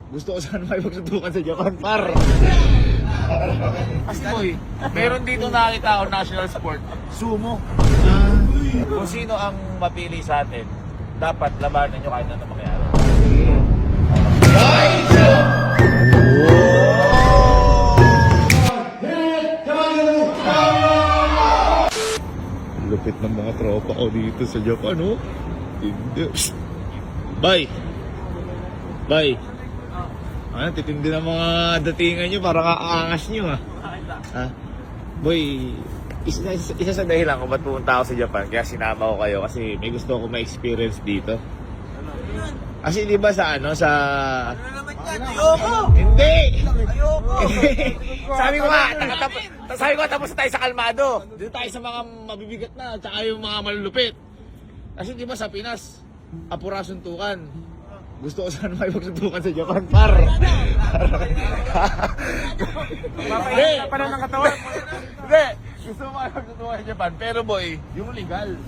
Gusto ko sana makipagsuntukan sa Japan, par. Boy, meron dito nakita ako national sport, sumo. Kung sino ang mapili sa atin, dapat labanan nyo kahit ano mangyari. Lupit ng mga tropa ko dito sa Japan, oh. Hindi. Bye. Bye. Ano, titindi ng mga datingan nyo, parang aangas nyo, ha? Ha? Boy, isa sa dahilan kung ba't pumunta ako sa Japan, kaya sinama ko kayo kasi may gusto ko ma-experience dito. Kasi di ba sa ano, sa... Ayoko! Hindi! Ayoko! sabi ko tapos tayo sa kalmado. Dito tayo sa mga mabibigat na, tsaka yung mga malulupit. Kasi di ba sa Pinas, apura suntukan. Gusto ko sana makipagsuntukan sa Japan, par. Hindi! ng katawan. Hindi! Gusto ko makipagsuntukan sa Japan, pero boy, yung legal.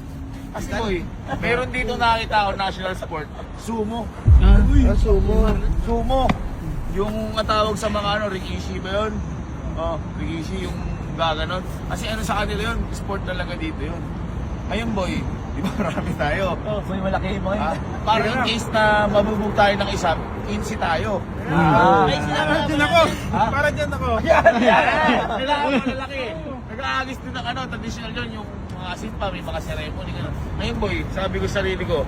Kasi boy, meron dito nakita ako national sport, sumo. Sumo. Sumo. Yung tawag sa mga ano, rikishi ba yun? Oh, rikishi yung gaganon. Kasi ano sa kanila yun, sport talaga dito yun. Ayun boy, di ba marami tayo? Oh, boy, malaki mo yun. Para in case na mabubog tayo ng isa, insi tayo. Ay, para dyan ako. Para dyan ako. Kailangan malalaki. Nag-aagis din ng ano, traditional yun, yung mga asin pa, may mga ceremony, gano'n. Ngayon boy, sabi ko sa sarili ko,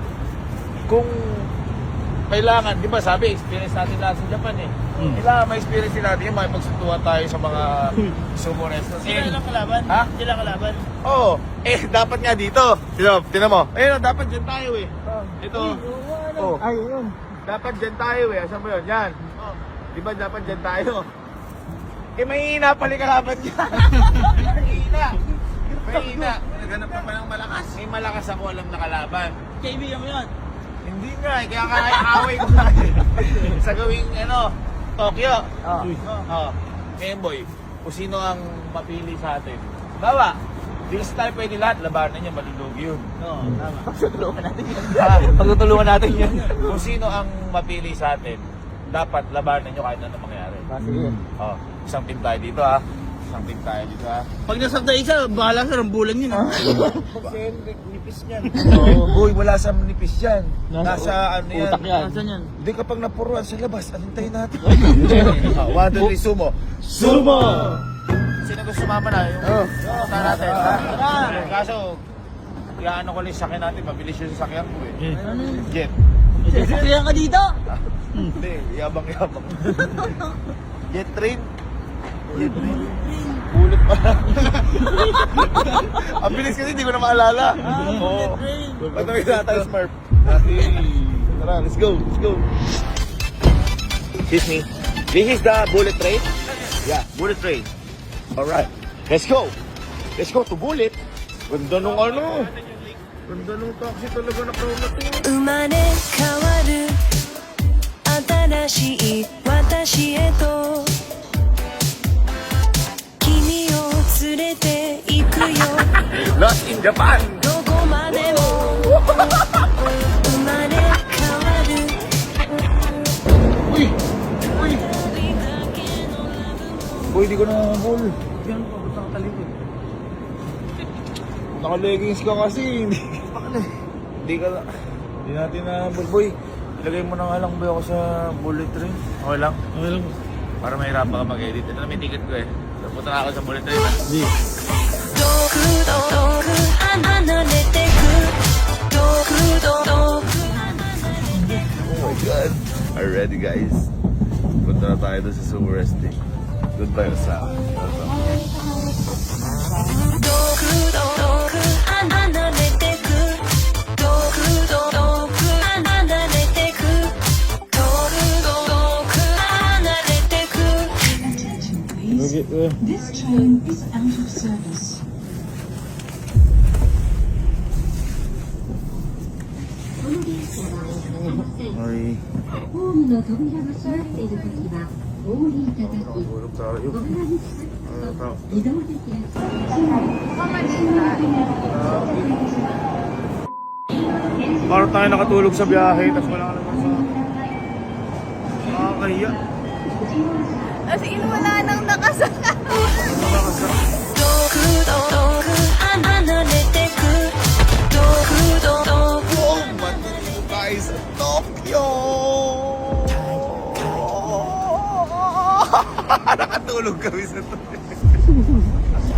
kung kailangan, di ba sabi, experience natin lahat sa Japan eh. Kailangan ma-experience din natin yung makipagsuntukan tayo sa mga sumo restaurants. Sila lang kalaban? Ha? Sila kalaban? Oo. Dapat nga dito. Tinan mo. Ayun, dapat dyan tayo eh. Ito. Oh. Ay, yun. Dapat dyan tayo eh. Asan mo yun? Yan. Di ba dapat dyan tayo? Mahihina pala yung kalaban dyan. Mahihina. Naghanap ka pa ng malakas. May malakas ako alam na kalaban. Kaibigan mo yun? Hindi nga eh. Kaya kaya-away ko nga eh. Sa gawing Tokyo. Ngayon boy, kung sino ang mapili sa atin. Bawa, di kasi tayo pwede lahat. Labanan niya, malulugi yun. Oo, tama. Pagtutulungan natin yun. Pagtutulungan natin yun. Kung sino ang mapili sa atin, dapat labanan nyo kahit ano mangyari. Sige. Isang team tayo dito ha. Isang team tayo dito ha. Pag nasab na isa, bahala sa rambulan yun. Kasi nipis yan. Boy, wala sa nipis yan. Nasa ano yan. Utak yan. Nasaan yan? Hindi kapag napuruan sa labas, antayin natin. 1, 2, 3, sumo. Sumo! Sino gusto sumama na? Yung sa natin. Kaso, iaano ko lang yung sakyan natin. Mabilis yung sakyan ko eh. Jet. Sasakyan ka dito? Hindi, yabang-yabang. Jet train. Jet train. Ulit pa. Ang bilis kasi, hindi ko na maalala. Oo. Patawin na tayo, Smurf. Tara, let's go. Let's go. Excuse me. This is the bullet train? Yeah, bullet train. Alright. Let's go. Let's go to bullet. Ganda nung ano. Ganda nung taxi talaga na crown na to. 生まれ変わる新しい私へと君を連れて行くよ Lost in Japan. どこまでも生まれ変わる Uy! Uy! Uy, di ko na ball. Yan po, gusto ka talikod. Naka-leggings ka kasi. Hindi ka na. Hindi natin na ball. Boy, ilagay mo na nga lang boy ako sa bullet train. Okay lang? Okay lang. Para mahirapan ka mag-edit. Ito na may ticket ko eh. Punta na ako sa bullet train. Sige. 遠く遠く離れてく遠く遠く Oh my god. Are you ready guys? Punta na tayo doon sa Sumo Resting. Goodbye, Osaka. 遠く遠く離れてく遠く遠く離れてく遠く遠く離れてく This train is out of service. Ay, ホームの扉が閉まっているときはお降りいただき、 tulog tayo. ご覧になって移動できる。 Parang tayo nakatulog sa biyahe, tapos wala ka naman sa... nakakahiya. As in, wala nang nakasaka. 遠く遠く離れてく遠く遠く Oh, matindi tayo sa Tokyo! Nakatulog kami sa Tokyo.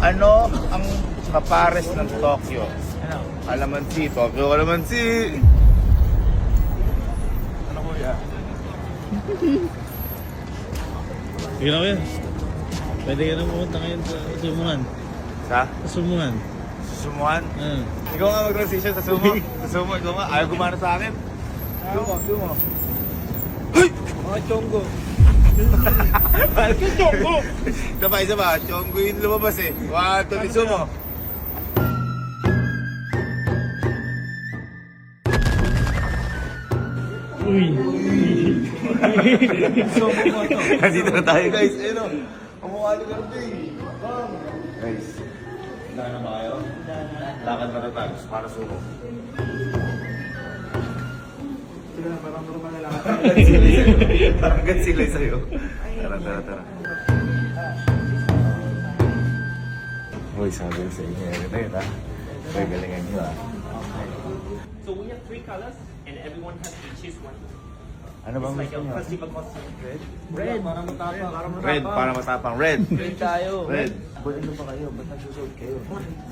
Ano ang kapares ng Tokyo? Ano? Kalamansi, Tokyo kalamansi! Ano kuya? Sige na kuya. Pwede ka na pumunta ngayon sa Sumungan. Sa? Sa Sumungan. Sumuhan? Ikaw nga mag-transition sa sumo. Sa sumo, ikaw nga. Ayaw gumana sa akin. Sumo. Mga chonggo. Isa pa. Chonggo yung lumabas eh. 1, 2, 3, sumo. Uy. Nandito na tayo guys. Ayun o. Ang mukha ni Garday. Guys. Handa na ba kayo? Lakad na tayo para sumo. Parang normal na lang. Parang agad sila sa'yo. Tara. Uy, sabi ko sa inyo. Ito yun ha. Uy, galingan nyo ha. So we have 3 colors, and everyone has to choose one. Ano bang Like gusto a nyo? festival costume. Red. Parang matapang. Red, para matapang. Red. Red tayo. Red. Boy, ano ba kayo? Ba't nagsusuot kayo?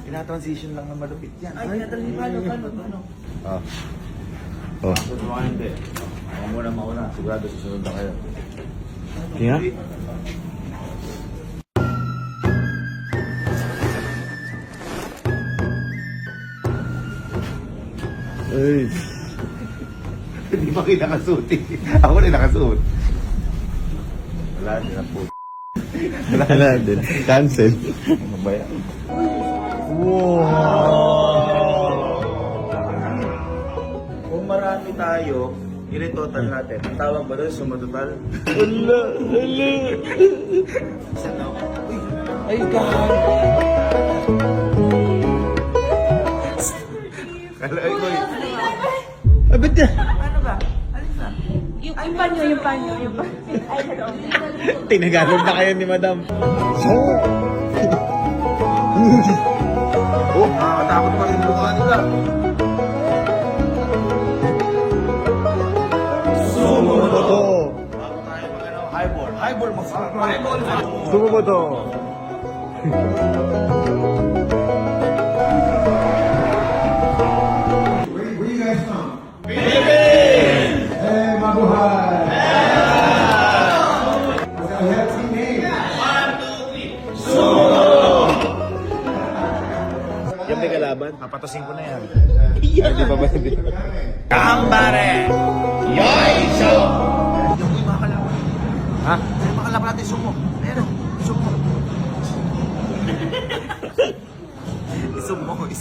Ina-transition lang na malupit yan. Ay, paano? Oh. Susunod mo kayo hindi. Ako muna mauna. Sigurado susunod na kayo. Kaya? Ay. Hindi ba kayo nakasuot eh? Ako rin nakasuot. Wala din na po. Wala din. Cancel. Ano ba yan? Kung marami tayo, ilan total natin? Ang tawag ba doon? Suma total? Wala. Isa na ako. Ay, God. Kala ko eh. Ay, ba't yan? Yung panyo. Ay, hello. Tinagalog na kayo ni Madam. Oh, nakakatakot pa rin mukha nila. Sumomoto. Bago tayo mag-ano, highball. Highball, masarap. Highball. Sumomoto. Yan may kalaban? Papatasin ko na yan. Hindi pa ba? Kambare! Yoy! Show! Yung mga kalaban. Ha? Yung mga kalaban natin, sumo. Ayan o, sumo. Sumo. Kung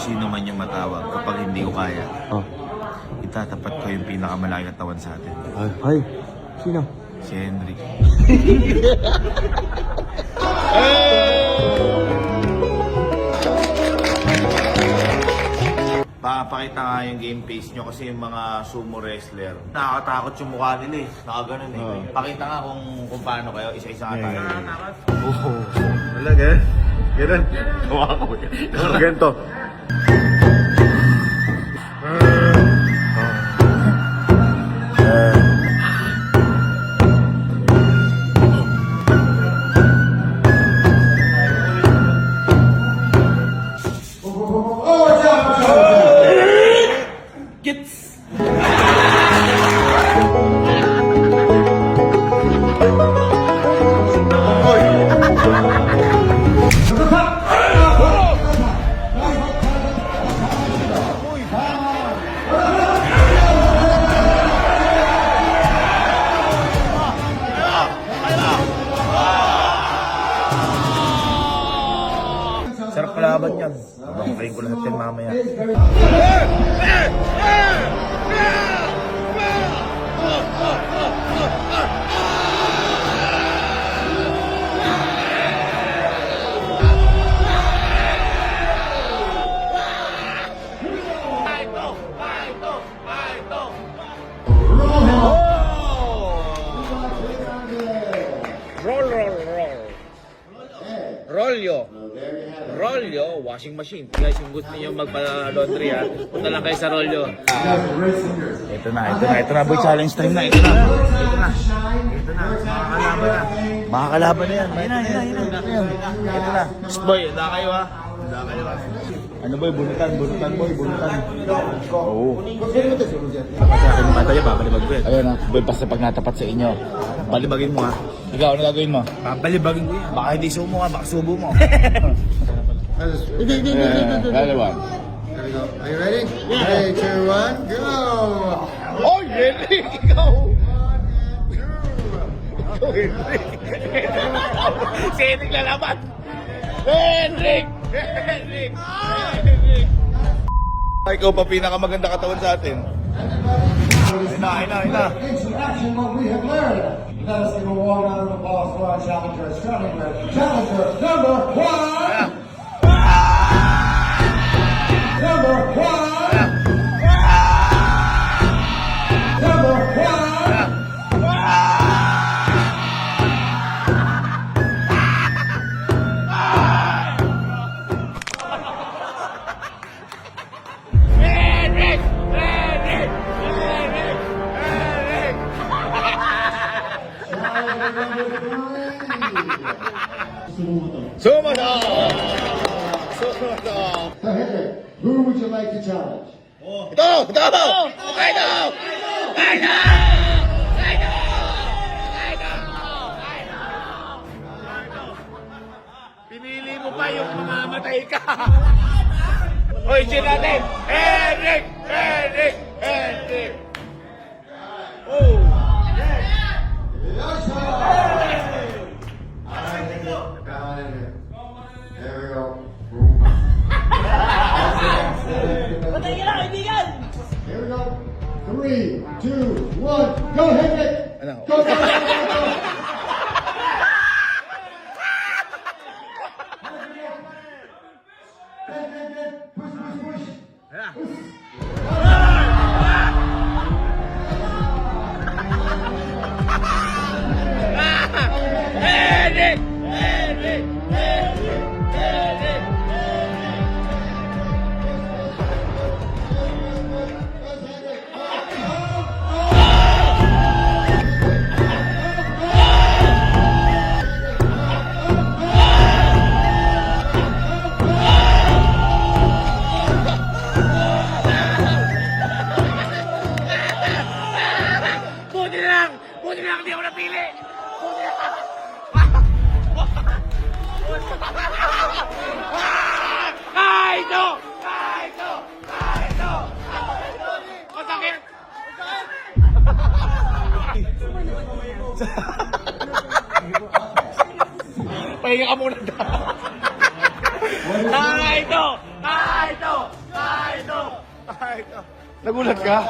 sino man yung matawag kapag hindi ko kaya, itatapat ko yung pinakamalaking katawan sa atin. Ay, sino? Si Henry. Pakita nga yung game face nyo kasi yung mga sumo wrestler, nakakatakot yung mukha nila eh. Nakaganon eh. Pakita nga kung paano kayo, isa-isa nga tayo. Oo. Wala, ganun. Ganun. Gawa ko. Ganito. natin mamaya. Rolyo, washing machine. Guys, kung gusto niyo magpa-laundry ha, punta lang kayo sa Rolyo. Ito na, boy, challenge time na. Ito na. Makakalaban na yan. Ito na. Psst, boy, handa kayo ha. Ano boy, bunutan boy. Oo. Sa akin yung bata niya, babalibag ko yan. Ayun na, boy, basta pag natapat sa inyo, balibagin mo ha. Ikaw, ano gagawin mo? Babalibagin ko yan. Baka hindi sumo ha, baka subo mo. Dalawa. There we go. Are you ready? Yeah. 3, 2, 1, go! Oh, Henrik! Ikaw! Ikaw, Henrik! Si Henrik lalaban! Henrik! Ikaw pa pinakamaganda katawan sa atin. Ayun na. Into action what we have learned. Let us give a warm round of applause for our challenger, starting with challenger number 1! Number 1! Number 1! Sumoto! So Henrik, who would you like to challenge? Ito! Pinili mo pa yung mamamatay ka! Hoy, cheer natin! Henrik! Oh! There we go. Here we go. 3, 2, 1, go Henrik! Ano? Go! Push! Buti na lang, hindi ako napili! Kaito! Masakit! Pahinga ka muna daw. Kaito! Nagulat ka?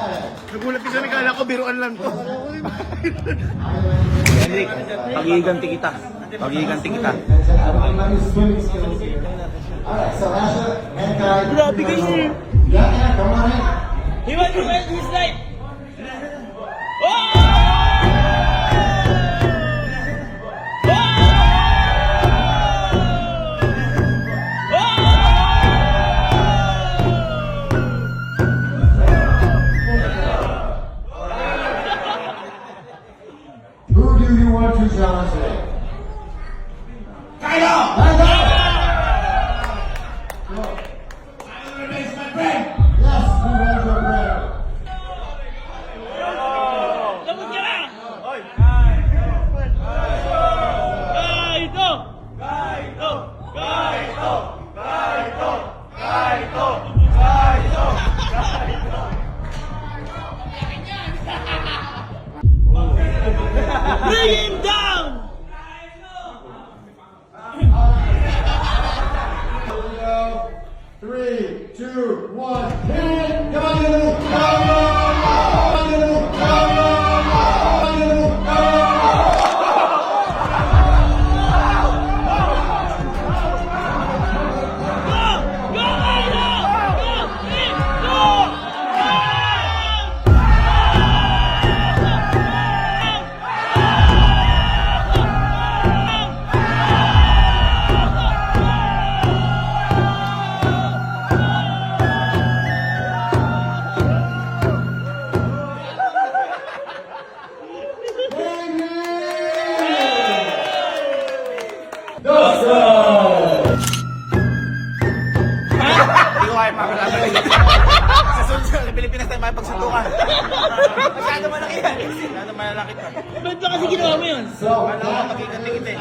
Nagulat ka kami, kala ko biruan lang to. Henrik, pagiganti kita. Alright, so Asha and Guy. Grabe kayo. Yeah, come on in. He wants to end his life. Who do you want to challenge today? Kaya! Yes, we raise your brand. Labot ka na! Bring him down! 3, 2, makipagsuntukan. Masyado malaki yan. Masyado malaki pa. Ba't ba kasi ginawa mo yun? So, Alam mo, magkikit-tikit eh.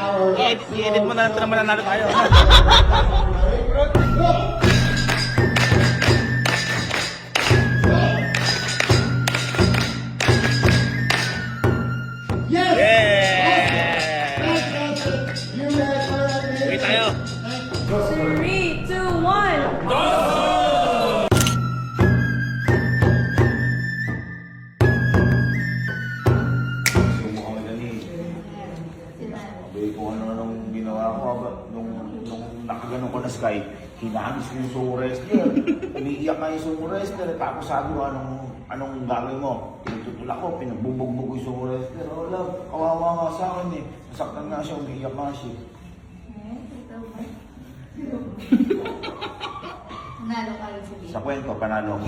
I-edit mo na lang ito na mananalo tayo. yes! Yeah! Fantastic! You guys are amazing. Uwi tayo. 3, 2, 1. Sumukhang dali. Sabi ko ano ginawa ko, nung nakaganon ko na Sky, hinagis ko yung sumo wrestler. Umiiyak nga yung sumo wrestler. Tapos sabi ko, anong gagawin mo? Pinututulak ko, pinagbubugbog ko yung sumo wrestler. Wala, kawawa nga sa akin eh. Nasaktan nga siya, umiiyak nga siya. Nalo ka rin sa Sa kwento, panalo ko.